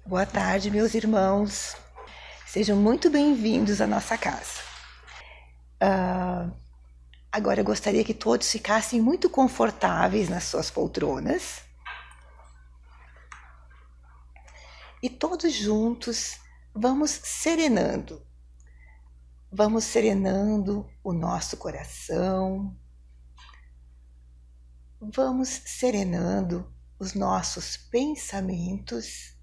Boa tarde, meus irmãos. Sejam muito bem-vindos à nossa casa. Agora eu gostaria que todos ficassem muito confortáveis nas suas poltronas. E todos juntos vamos serenando. Vamos serenando o nosso coração. Vamos serenando os nossos pensamentos.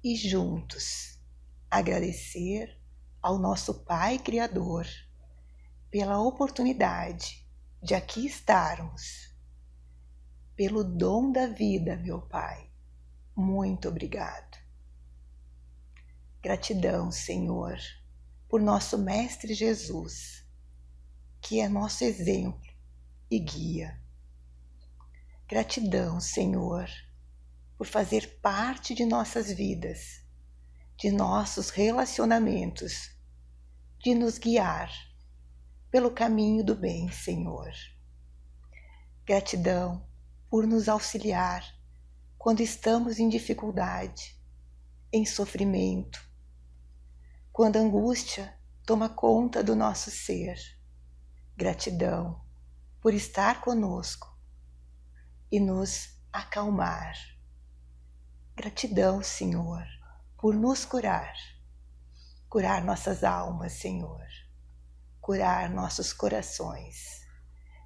E juntos agradecer ao nosso Pai Criador pela oportunidade de aqui estarmos, pelo dom da vida, meu Pai. Muito obrigado. Gratidão, Senhor, por nosso Mestre Jesus, que é nosso exemplo e guia. Gratidão, Senhor, por fazer parte de nossas vidas, de nossos relacionamentos, de nos guiar pelo caminho do bem, Senhor. Gratidão por nos auxiliar quando estamos em dificuldade, em sofrimento, quando a angústia toma conta do nosso ser. Gratidão por estar conosco e nos acalmar. Gratidão, Senhor, por nos curar nossas almas, Senhor, curar nossos corações,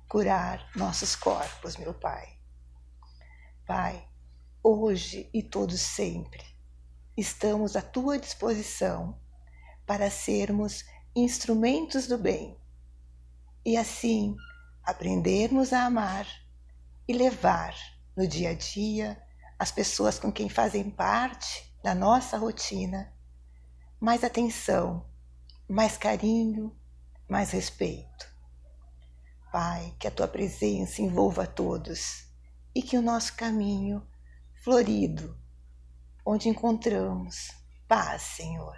curar nossos corpos, meu Pai. Pai, hoje e todo sempre, estamos à Tua disposição para sermos instrumentos do bem e assim aprendermos a amar e levar no dia a dia as pessoas com quem fazem parte da nossa rotina mais atenção, mais carinho, mais respeito. Pai, que a Tua presença envolva a todos e que o nosso caminho florido, onde encontramos paz, Senhor,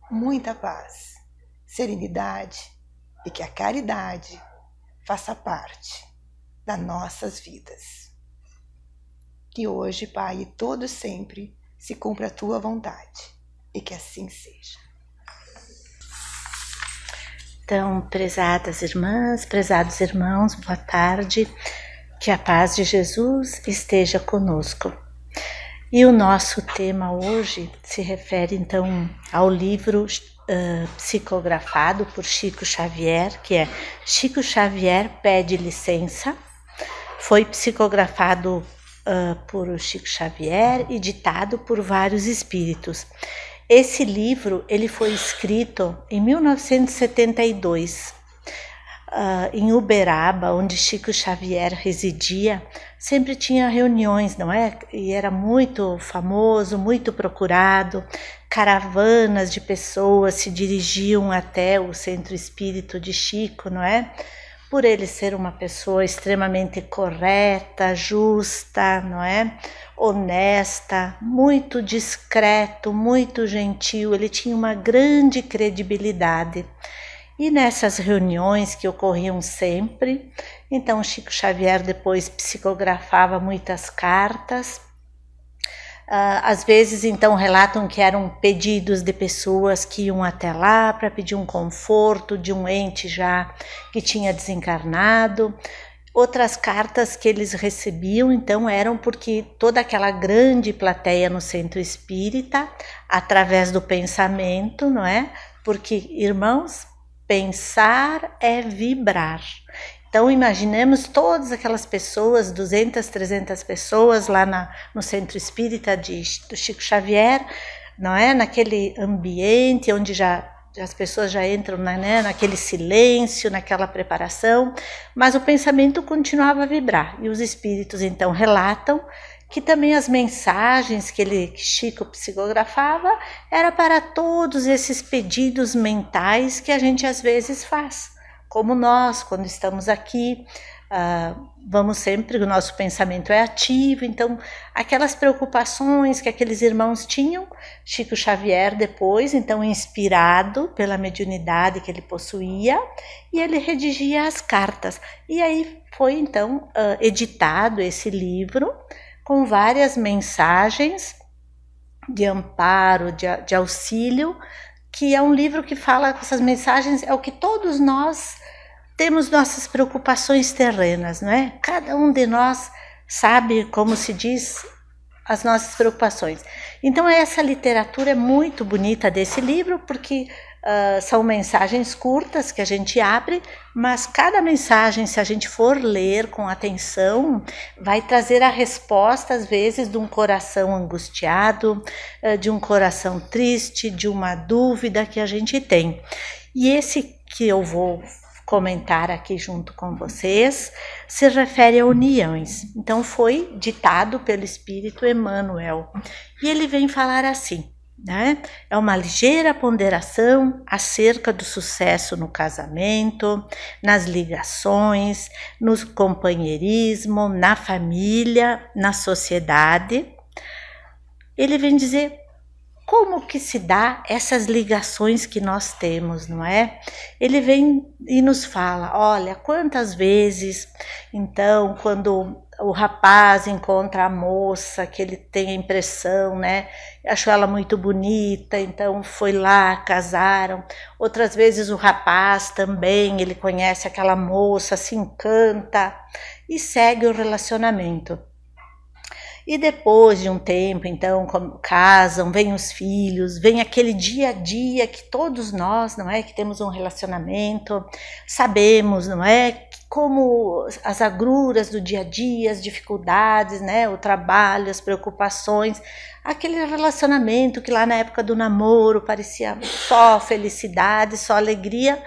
muita paz, serenidade e que a caridade faça parte das nossas vidas. Que hoje, Pai, e todo sempre se cumpra a Tua vontade e que assim seja. Então, prezadas irmãs, prezados irmãos, boa tarde. Que a paz de Jesus esteja conosco. E o nosso tema hoje se refere então ao livro psicografado por Chico Xavier, que é Chico Xavier Pede Licença. Foi psicografado por Chico Xavier e ditado por vários espíritos. Esse livro ele foi escrito em 1972, em Uberaba, onde Chico Xavier residia. Sempre tinha reuniões, não é? E era muito famoso, muito procurado. Caravanas de pessoas se dirigiam até o centro espírita de Chico, não é? Por ele ser uma pessoa extremamente correta, justa, não é? Honesta, muito discreto, muito gentil, ele tinha uma grande credibilidade. E nessas reuniões que ocorriam sempre, então Chico Xavier depois psicografava muitas cartas. Às vezes, então, relatam que eram pedidos de pessoas que iam até lá para pedir um conforto de um ente já que tinha desencarnado. Outras cartas que eles recebiam, então, eram porque toda aquela grande plateia no centro espírita, através do pensamento, não é? Porque, irmãos, pensar é vibrar. Então, imaginemos todas aquelas pessoas, 200, 300 pessoas lá no Centro Espírita do Chico Xavier, não é? Naquele ambiente onde as pessoas já entram, né? Naquele silêncio, naquela preparação, mas o pensamento continuava a vibrar. E os espíritos, então, relatam que também as mensagens que Chico psicografava era para todos esses pedidos mentais que a gente às vezes faz. Como nós, quando estamos aqui, vamos sempre, o nosso pensamento é ativo, então aquelas preocupações que aqueles irmãos tinham, Chico Xavier depois, então inspirado pela mediunidade que ele possuía, e ele redigia as cartas. E aí foi então editado esse livro com várias mensagens de amparo, de auxílio, que é um livro que fala essas mensagens, é o que todos nós temos nossas preocupações terrenas, não é? Cada um de nós sabe, como se diz, as nossas preocupações. Então essa literatura é muito bonita desse livro, porque são mensagens curtas que a gente abre, mas cada mensagem, se a gente for ler com atenção, vai trazer a resposta, às vezes, de um coração angustiado, de um coração triste, de uma dúvida que a gente tem. E esse que eu vou comentar aqui junto com vocês se refere a uniões. Então foi ditado pelo Espírito Emmanuel. E ele vem falar assim, né? É uma ligeira ponderação acerca do sucesso no casamento, nas ligações, no companheirismo, na família, na sociedade. Ele vem dizer como que se dá essas ligações que nós temos, não é? Ele vem e nos fala, olha, quantas vezes, então, quando o rapaz encontra a moça, que ele tem a impressão, né? Achou ela muito bonita, então foi lá, casaram. Outras vezes o rapaz também, ele conhece aquela moça, se encanta e segue o relacionamento. E depois de um tempo, então, casam, vem os filhos, vem aquele dia a dia que todos nós, não é, que temos um relacionamento, sabemos, não é, como as agruras do dia a dia, as dificuldades, né, o trabalho, as preocupações, aquele relacionamento que lá na época do namoro parecia só felicidade, só alegria,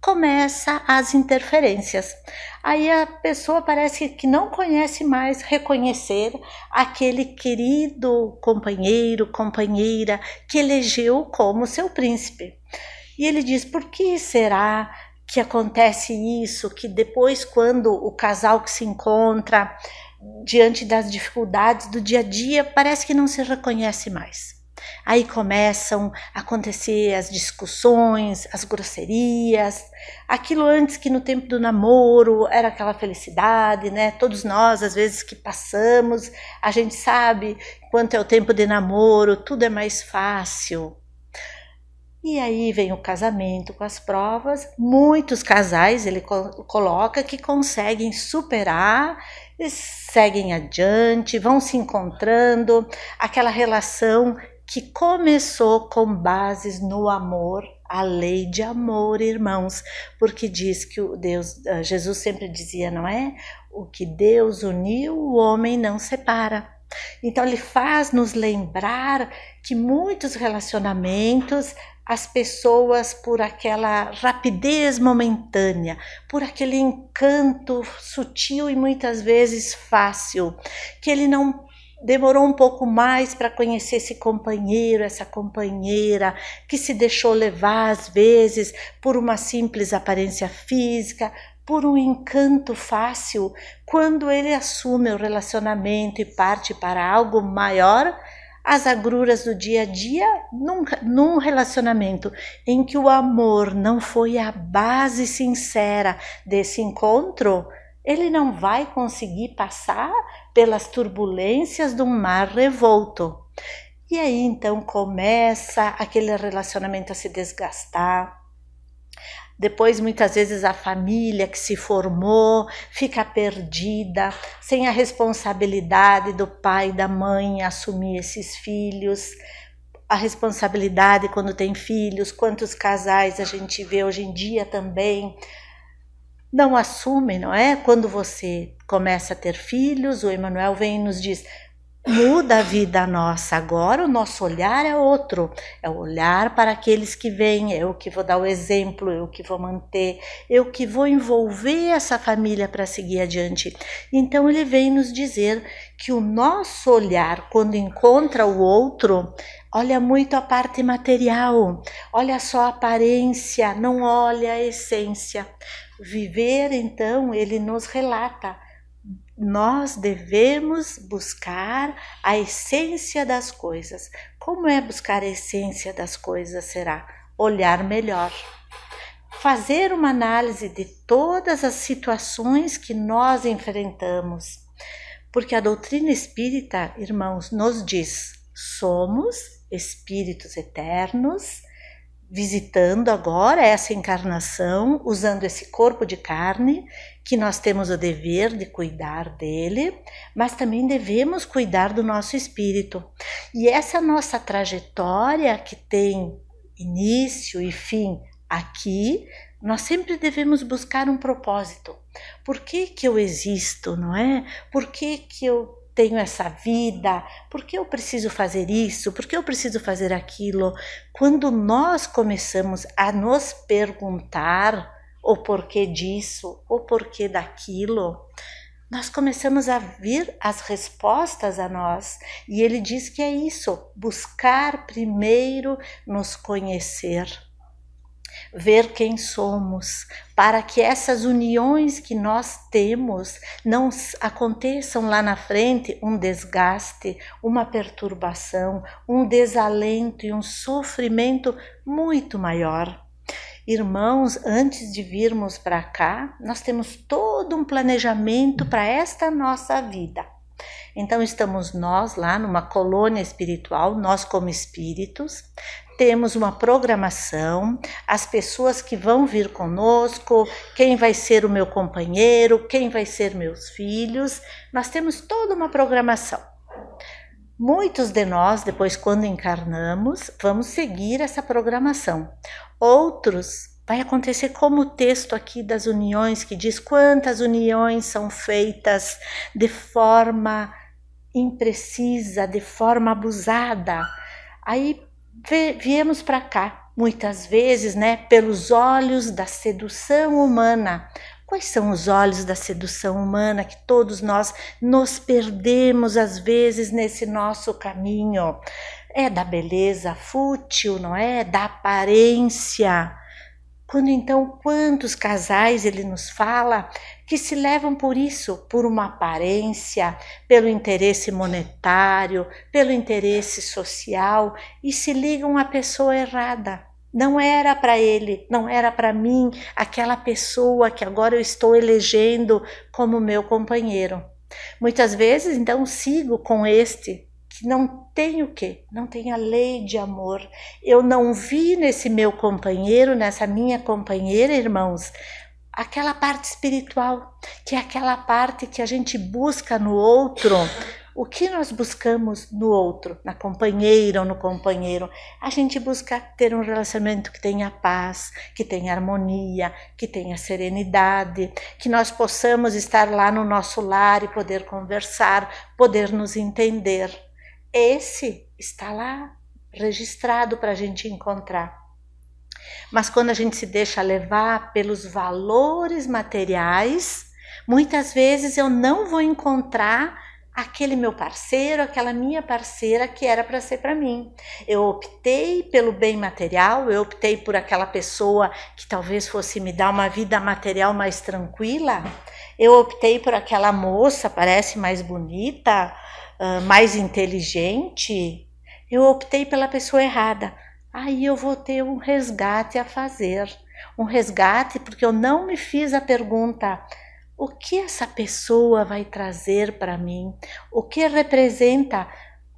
começa as interferências. Aí a pessoa parece que não conhece mais reconhecer aquele querido companheiro, companheira que elegeu como seu príncipe. E ele diz, por que será que acontece isso, que depois quando o casal que se encontra diante das dificuldades do dia a dia, parece que não se reconhece mais. Aí começam a acontecer as discussões, as grosserias, aquilo antes que no tempo do namoro era aquela felicidade, né? Todos nós, às vezes que passamos, a gente sabe quanto é o tempo de namoro, tudo é mais fácil. E aí vem o casamento com as provas, muitos casais ele coloca que conseguem superar, seguem adiante, vão se encontrando, aquela relação que começou com bases no amor, a lei de amor, irmãos, porque diz que o Deus, Jesus sempre dizia, não é? O que Deus uniu, o homem não separa. Então ele faz nos lembrar que muitos relacionamentos, as pessoas por aquela rapidez momentânea, por aquele encanto sutil e muitas vezes fácil, que ele não demorou um pouco mais para conhecer esse companheiro, essa companheira, que se deixou levar às vezes por uma simples aparência física, por um encanto fácil. Quando ele assume o relacionamento e parte para algo maior, as agruras do dia a dia, num relacionamento em que o amor não foi a base sincera desse encontro, ele não vai conseguir passar pelas turbulências de um mar revolto. E aí então começa aquele relacionamento a se desgastar. Depois muitas vezes a família que se formou fica perdida, sem a responsabilidade do pai e da mãe assumir esses filhos. A responsabilidade quando tem filhos, quantos casais a gente vê hoje em dia também não assume, não é? Quando você começa a ter filhos, o Emmanuel vem e nos diz, muda a vida nossa, agora o nosso olhar é outro, é o olhar para aqueles que vêm, eu que vou dar o exemplo, eu que vou manter, eu que vou envolver essa família para seguir adiante. Então ele vem nos dizer que o nosso olhar, quando encontra o outro, olha muito a parte material, olha só a aparência, não olha a essência. Viver, então, ele nos relata, nós devemos buscar a essência das coisas. Como é buscar a essência das coisas? Será olhar melhor, fazer uma análise de todas as situações que nós enfrentamos, porque a doutrina espírita, irmãos, nos diz, somos espíritos eternos, visitando agora essa encarnação, usando esse corpo de carne, que nós temos o dever de cuidar dele, mas também devemos cuidar do nosso espírito. E essa nossa trajetória, que tem início e fim aqui, nós sempre devemos buscar um propósito. Por que eu existo, não é? Por que eu tenho essa vida? Por que eu preciso fazer isso? Por que eu preciso fazer aquilo? Quando nós começamos a nos perguntar o porquê disso, o porquê daquilo, nós começamos a vir as respostas a nós. E ele diz que é isso, buscar primeiro nos conhecer, ver quem somos, para que essas uniões que nós temos não aconteçam lá na frente um desgaste, uma perturbação, um desalento e um sofrimento muito maior. Irmãos, antes de virmos para cá, nós temos todo um planejamento para esta nossa vida. Então estamos nós lá numa colônia espiritual, nós como espíritos, temos uma programação, as pessoas que vão vir conosco, quem vai ser o meu companheiro, quem vai ser meus filhos, nós temos toda uma programação. Muitos de nós, depois quando encarnamos, vamos seguir essa programação. Outros, vai acontecer como o texto aqui das uniões, que diz quantas uniões são feitas de forma imprecisa, de forma abusada. Aí viemos para cá, muitas vezes, né, pelos olhos da sedução humana. Quais são os olhos da sedução humana que todos nós nos perdemos às vezes nesse nosso caminho? É da beleza fútil, não é? Da aparência. Quando então, quantos casais ele nos fala que se levam por isso, por uma aparência, pelo interesse monetário, pelo interesse social e se ligam à pessoa errada. Não era para ele, não era para mim, aquela pessoa que agora eu estou elegendo como meu companheiro. Muitas vezes, então, sigo com este que não tem o quê? Não tem a lei de amor. Eu não vi nesse meu companheiro, nessa minha companheira, irmãos, aquela parte espiritual, que é aquela parte que a gente busca no outro. O que nós buscamos no outro, na companheira ou no companheiro? A gente busca ter um relacionamento que tenha paz, que tenha harmonia, que tenha serenidade, que nós possamos estar lá no nosso lar e poder conversar, poder nos entender. Esse está lá registrado para a gente encontrar. Mas quando a gente se deixa levar pelos valores materiais, muitas vezes eu não vou encontrar aquele meu parceiro, aquela minha parceira que era para ser para mim. Eu optei pelo bem material, eu optei por aquela pessoa que talvez fosse me dar uma vida material mais tranquila, eu optei por aquela moça, parece mais bonita, mais inteligente, eu optei pela pessoa errada. Aí eu vou ter um resgate a fazer, um resgate porque eu não me fiz a pergunta: o que essa pessoa vai trazer para mim? O que representa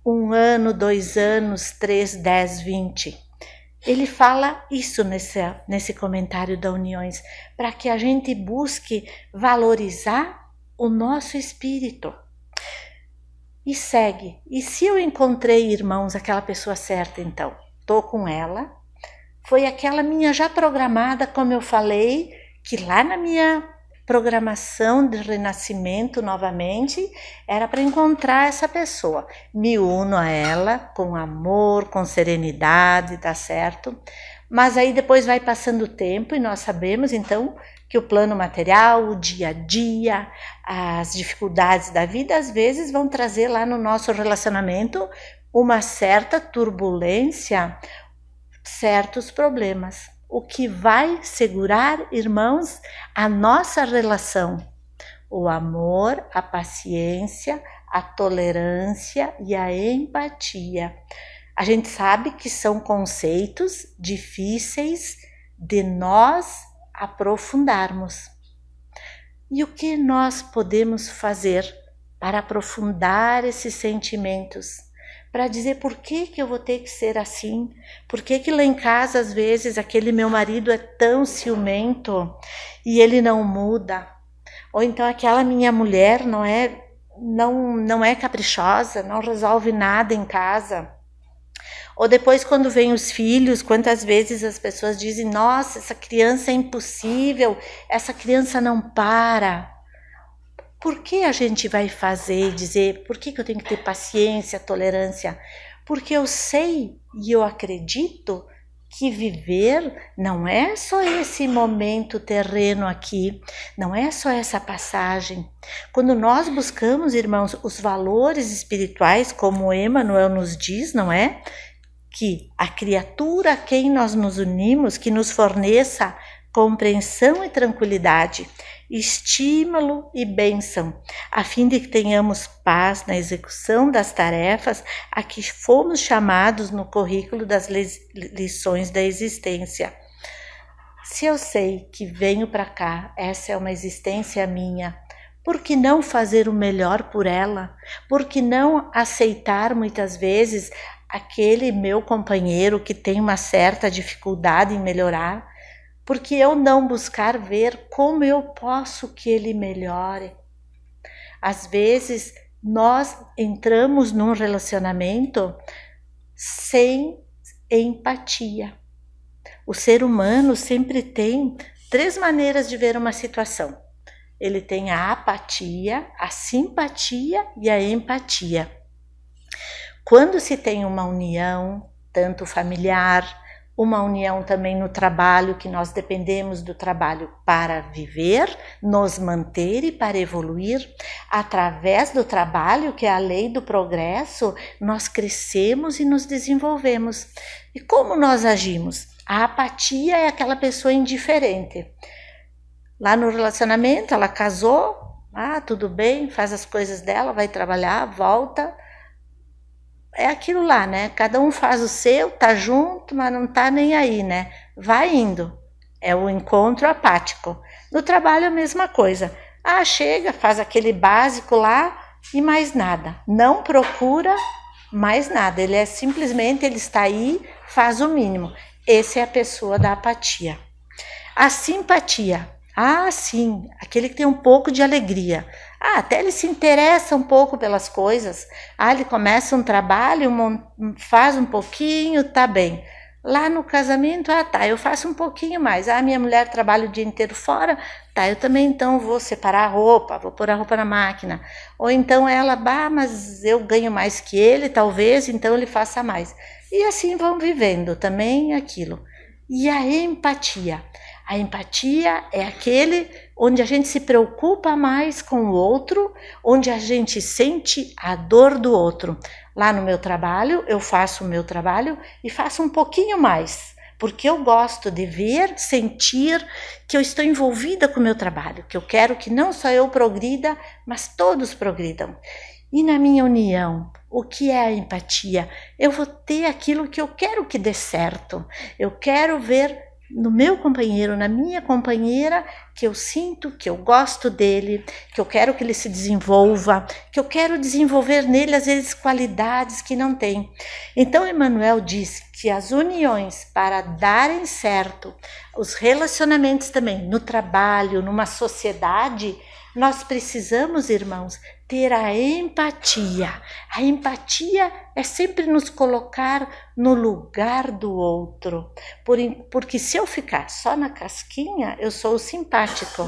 1 ano, 2 anos, 3, 10, 20? Ele fala isso nesse comentário da Uniões, para que a gente busque valorizar o nosso espírito. E segue. E se eu encontrei, irmãos, aquela pessoa certa, então, estou com ela, foi aquela minha já programada, como eu falei, que lá na minha programação de renascimento novamente, era para encontrar essa pessoa. Me uno a ela com amor, com serenidade, tá certo? Mas aí depois vai passando o tempo e nós sabemos então que o plano material, o dia a dia, as dificuldades da vida às vezes vão trazer lá no nosso relacionamento uma certa turbulência, certos problemas. O que vai segurar, irmãos, a nossa relação? O amor, a paciência, a tolerância e a empatia. A gente sabe que são conceitos difíceis de nós aprofundarmos. E o que nós podemos fazer para aprofundar esses sentimentos? para dizer por que eu vou ter que ser assim, por que lá em casa às vezes aquele meu marido é tão ciumento e ele não muda, ou então aquela minha mulher não é caprichosa, não resolve nada em casa. Ou depois quando vem os filhos, quantas vezes as pessoas dizem, nossa, essa criança é impossível, essa criança não para. Por que a gente vai fazer e dizer, por que eu tenho que ter paciência, tolerância? Porque eu sei e eu acredito que viver não é só esse momento terreno aqui, não é só essa passagem. Quando nós buscamos, irmãos, os valores espirituais, como Emmanuel nos diz, não é? Que a criatura a quem nós nos unimos, que nos forneça compreensão e tranquilidade, estímulo e bênção, a fim de que tenhamos paz na execução das tarefas a que fomos chamados no currículo das lições da existência. Se eu sei que venho para cá, essa é uma existência minha, por que não fazer o melhor por ela? Por que não aceitar muitas vezes aquele meu companheiro que tem uma certa dificuldade em melhorar? Por que eu não buscar ver como eu posso que ele melhore? Às vezes nós entramos num relacionamento sem empatia. O ser humano sempre tem 3 maneiras de ver uma situação. Ele tem a apatia, a simpatia e a empatia. Quando se tem uma união, tanto familiar, uma união também no trabalho, que nós dependemos do trabalho para viver, nos manter e para evoluir, através do trabalho, que é a lei do progresso, nós crescemos e nos desenvolvemos. E como nós agimos? A apatia é aquela pessoa indiferente. Lá no relacionamento, ela casou, tudo bem, faz as coisas dela, vai trabalhar, volta. É aquilo lá, né? Cada um faz o seu, tá junto, mas não tá nem aí, né? Vai indo. É o encontro apático. No trabalho, a mesma coisa. Chega, faz aquele básico lá e mais nada. Não procura mais nada. Ele está aí, faz o mínimo. Essa é a pessoa da apatia. A simpatia. Sim, aquele que tem um pouco de alegria. Até ele se interessa um pouco pelas coisas. Ele começa um trabalho, faz um pouquinho, tá bem. Lá no casamento, eu faço um pouquinho mais. Minha mulher trabalha o dia inteiro fora, eu também então vou separar a roupa, vou pôr a roupa na máquina. Ou então ela, mas eu ganho mais que ele, talvez, então ele faça mais. E assim vão vivendo também aquilo. E a empatia? A empatia é aquele onde a gente se preocupa mais com o outro, onde a gente sente a dor do outro. Lá no meu trabalho, eu faço o meu trabalho e faço um pouquinho mais, porque eu gosto de ver, sentir que eu estou envolvida com o meu trabalho, que eu quero que não só eu progrida, mas todos progridam. E na minha união, o que é a empatia? Eu vou ter aquilo que eu quero que dê certo. Eu quero ver no meu companheiro, na minha companheira, que eu sinto que eu gosto dele, que eu quero que ele se desenvolva, que eu quero desenvolver nele às vezes qualidades que não tem. Então Emmanuel diz que as uniões, para darem certo, os relacionamentos também no trabalho, numa sociedade, nós precisamos, irmãos, ter a empatia. A empatia é sempre nos colocar no lugar do outro. Porque se eu ficar só na casquinha, eu sou o simpático.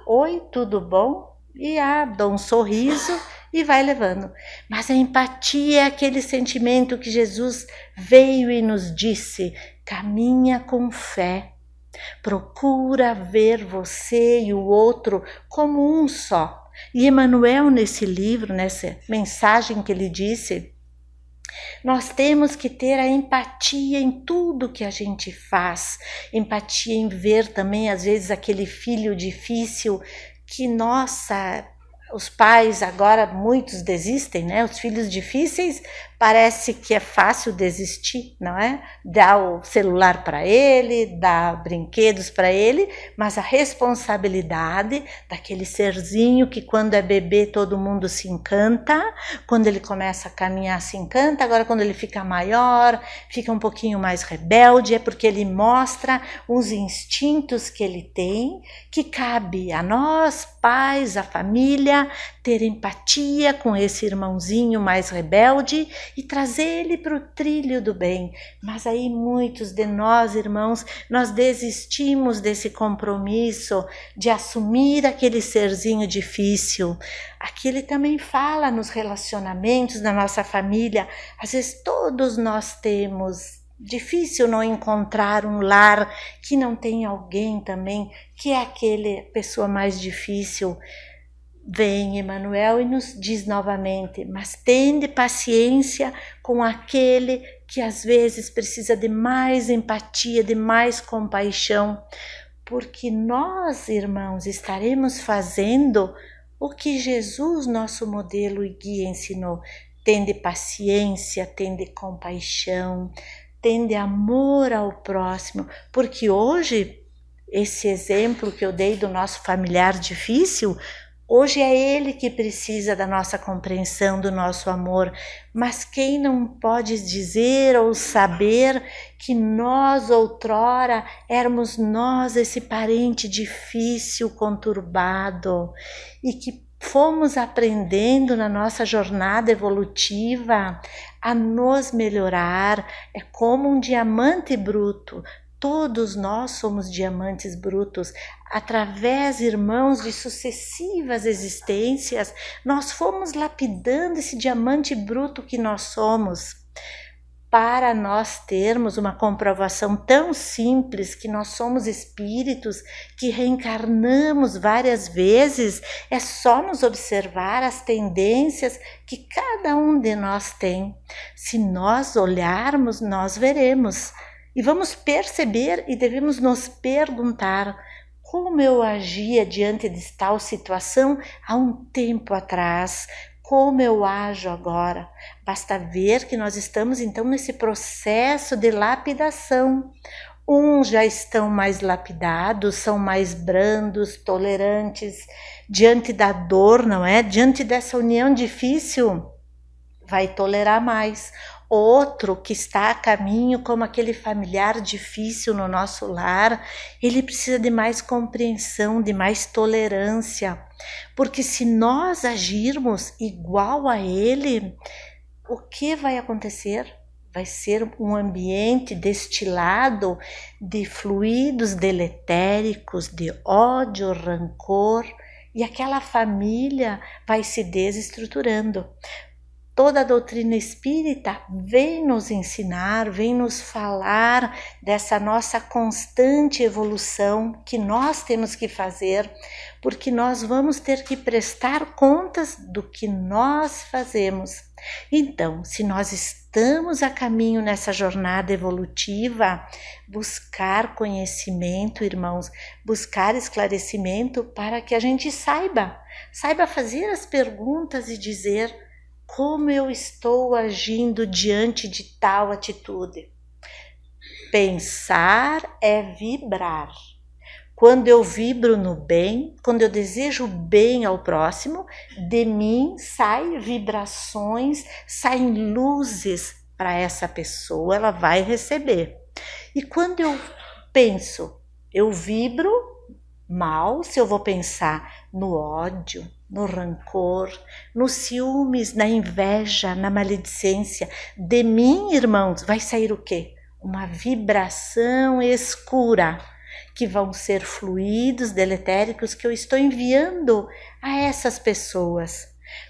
Oi, tudo bom? E dou um sorriso e vai levando. Mas a empatia é aquele sentimento que Jesus veio e nos disse: caminha com fé. Procura ver você e o outro como um só. E Emmanuel, nesse livro, nessa mensagem que ele disse, nós temos que ter a empatia em tudo que a gente faz. Empatia em ver também, às vezes, aquele filho difícil que, nossa, os pais agora, muitos desistem, né? Os filhos difíceis Parece que é fácil desistir, não é? Dar o celular para ele, dar brinquedos para ele, mas a responsabilidade daquele serzinho que quando é bebê todo mundo se encanta, quando ele começa a caminhar se encanta, agora quando ele fica maior, fica um pouquinho mais rebelde, é porque ele mostra os instintos que ele tem, que cabe a nós, pais, a família, ter empatia com esse irmãozinho mais rebelde e trazer ele para o trilho do bem. Mas aí muitos de nós, irmãos, nós desistimos desse compromisso de assumir aquele serzinho difícil. Aqui ele também fala nos relacionamentos da nossa família. Às vezes todos nós temos. Difícil não encontrar um lar que não tem alguém também, que é aquele pessoa mais difícil. Vem Emmanuel e nos diz novamente, mas tende paciência com aquele que às vezes precisa de mais empatia, de mais compaixão, porque nós, irmãos, estaremos fazendo o que Jesus, nosso modelo e guia, ensinou. Tende paciência, tende compaixão, tende amor ao próximo, porque hoje, esse exemplo que eu dei do nosso familiar difícil, hoje é ele que precisa da nossa compreensão, do nosso amor, mas quem não pode dizer ou saber que nós outrora éramos nós esse parente difícil, conturbado, e que fomos aprendendo na nossa jornada evolutiva a nos melhorar, é como um diamante bruto. Todos nós somos diamantes brutos. Através, irmãos, de sucessivas existências, nós fomos lapidando esse diamante bruto que nós somos, para nós termos uma comprovação tão simples que nós somos espíritos que reencarnamos várias vezes. É só nos observar as tendências que cada um de nós tem. Se nós olharmos, nós veremos. E vamos perceber e devemos nos perguntar como eu agia diante de tal situação há um tempo atrás, como eu ajo agora. Basta ver que nós estamos então nesse processo de lapidação. Uns já estão mais lapidados, são mais brandos, tolerantes, diante da dor, não é? Diante dessa união difícil, vai tolerar mais. Outro que está a caminho, como aquele familiar difícil no nosso lar, ele precisa de mais compreensão, de mais tolerância, porque se nós agirmos igual a ele, o que vai acontecer? Vai ser um ambiente destilado de fluidos deletéricos, de ódio, rancor, e aquela família vai se desestruturando. Toda a doutrina espírita vem nos ensinar, vem nos falar dessa nossa constante evolução que nós temos que fazer, porque nós vamos ter que prestar contas do que nós fazemos. Então, se nós estamos a caminho nessa jornada evolutiva, buscar conhecimento, irmãos, buscar esclarecimento para que a gente saiba fazer as perguntas e dizer: como eu estou agindo diante de tal atitude? Pensar é vibrar. Quando eu vibro no bem, quando eu desejo bem ao próximo, de mim saem vibrações, saem luzes para essa pessoa, ela vai receber. E quando eu penso, eu vibro mal, se eu vou pensar no ódio, no rancor, nos ciúmes, na inveja, na maledicência, de mim, irmãos, vai sair o quê? Uma vibração escura, que vão ser fluidos deletéricos que eu estou enviando a essas pessoas.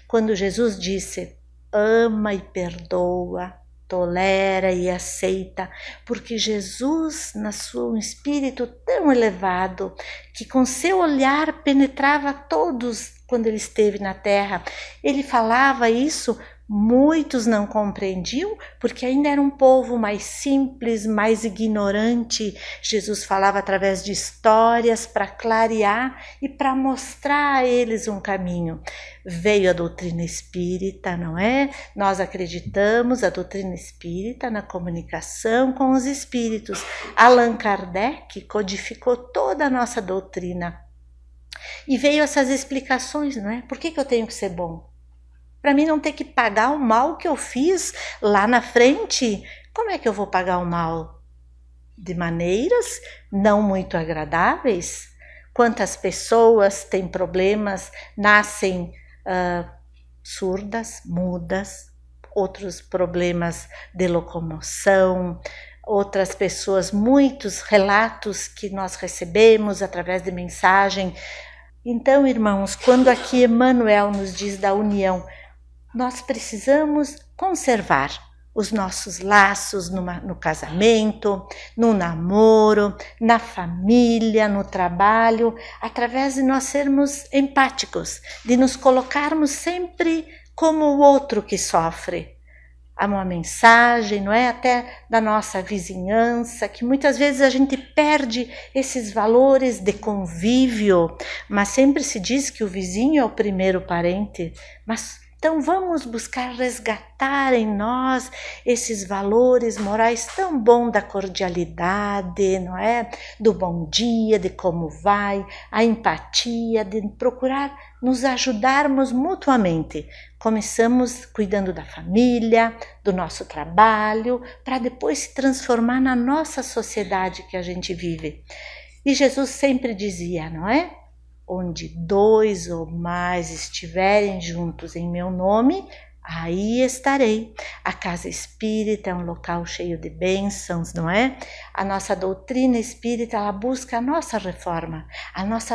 Quando Jesus disse, ama e perdoa, tolera e aceita, porque Jesus, na seu espírito tão elevado, que com seu olhar penetrava todos quando ele esteve na terra, ele falava isso Muitos não compreendiam porque ainda era um povo mais simples, mais ignorante. Jesus falava através de histórias para clarear e para mostrar a eles um caminho. Veio a doutrina espírita, não é? Nós acreditamos a doutrina espírita na comunicação com os espíritos. Allan Kardec codificou toda a nossa doutrina. E veio essas explicações, não é? Por que eu tenho que ser bom? Para mim não ter que pagar o mal que eu fiz lá na frente. Como é que eu vou pagar o mal? De maneiras não muito agradáveis. Quantas pessoas têm problemas, nascem surdas, mudas, outros problemas de locomoção, outras pessoas, muitos relatos que nós recebemos através de mensagem. Então, irmãos, quando aqui Emmanuel nos diz da união, nós precisamos conservar os nossos laços no casamento, no namoro, na família, no trabalho, através de nós sermos empáticos, de nos colocarmos sempre como o outro que sofre. Há uma mensagem, não é? Até da nossa vizinhança, que muitas vezes a gente perde esses valores de convívio, mas sempre se diz que o vizinho é o primeiro parente, mas então vamos buscar resgatar em nós esses valores morais tão bons da cordialidade, não é? Do bom dia, de como vai, a empatia, de procurar nos ajudarmos mutuamente. Começamos cuidando da família, do nosso trabalho, para depois se transformar na nossa sociedade que a gente vive. E Jesus sempre dizia, não é? Onde 2 ou mais estiverem juntos em meu nome, aí estarei. A casa espírita é um local cheio de bênçãos, não é? A nossa doutrina espírita, ela busca a nossa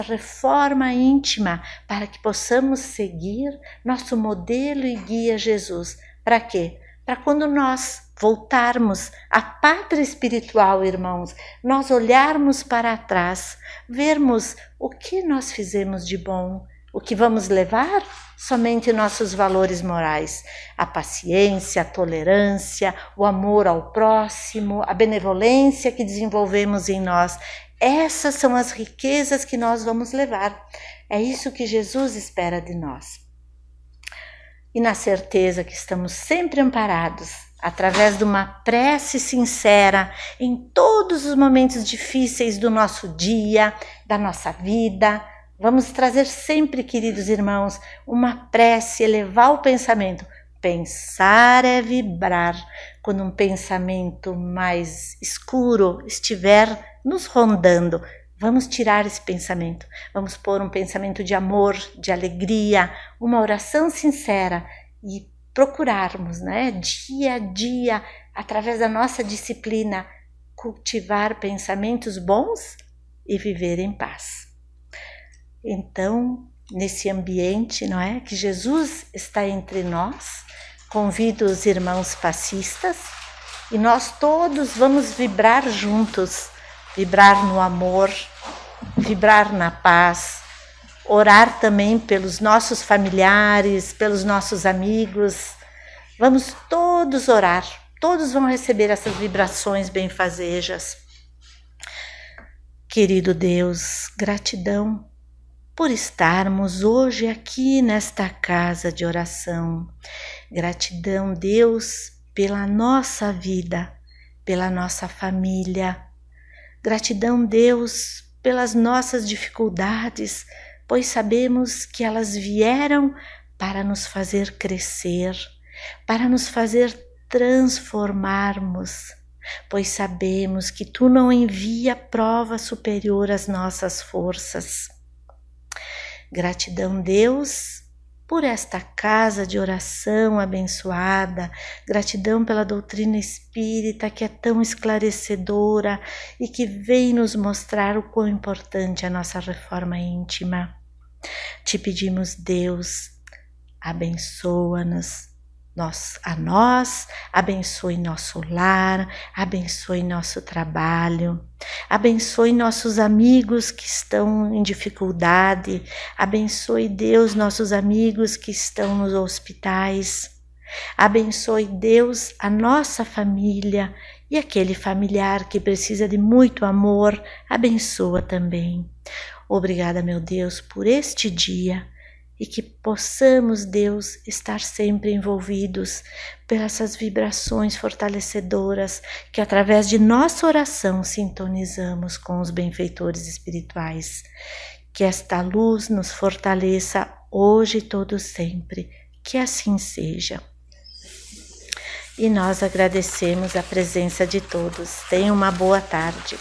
reforma íntima, para que possamos seguir nosso modelo e guia Jesus. Para quê? Para quando nós voltarmos à pátria espiritual, irmãos, nós olharmos para trás, vermos o que nós fizemos de bom, o que vamos levar, somente nossos valores morais, a paciência, a tolerância, o amor ao próximo, a benevolência que desenvolvemos em nós. Essas são as riquezas que nós vamos levar. É isso que Jesus espera de nós. E na certeza que estamos sempre amparados, através de uma prece sincera em todos os momentos difíceis do nosso dia, da nossa vida. Vamos trazer sempre, queridos irmãos, uma prece, elevar o pensamento. Pensar é vibrar. Quando um pensamento mais escuro estiver nos rondando, vamos tirar esse pensamento. Vamos pôr um pensamento de amor, de alegria, uma oração sincera e procurarmos, né, dia a dia, através da nossa disciplina, cultivar pensamentos bons e viver em paz. Então, nesse ambiente, não é, que Jesus está entre nós, convido os irmãos passistas e nós todos vamos vibrar juntos, vibrar no amor, vibrar na paz, orar também pelos nossos familiares, pelos nossos amigos. Vamos todos orar, todos vão receber essas vibrações benfazejas. Querido Deus, gratidão por estarmos hoje aqui nesta casa de oração. Gratidão, Deus, pela nossa vida, pela nossa família. Gratidão, Deus, pelas nossas dificuldades, pois sabemos que elas vieram para nos fazer crescer, para nos fazer transformarmos, pois sabemos que Tu não envia prova superior às nossas forças. Gratidão, Deus, por esta casa de oração abençoada, gratidão pela doutrina espírita que é tão esclarecedora e que vem nos mostrar o quão importante é a nossa reforma íntima. Te pedimos, Deus, abençoa-nos, a nós, abençoe nosso lar, abençoe nosso trabalho, abençoe nossos amigos que estão em dificuldade, abençoe, Deus, nossos amigos que estão nos hospitais, Abençoe, Deus, a nossa família e aquele familiar que precisa de muito amor, abençoa também. Obrigada, meu Deus, por este dia e que possamos, Deus, estar sempre envolvidos por essas vibrações fortalecedoras que através de nossa oração sintonizamos com os benfeitores espirituais. Que esta luz nos fortaleça hoje e todo sempre, que assim seja. E nós agradecemos a presença de todos. Tenham uma boa tarde.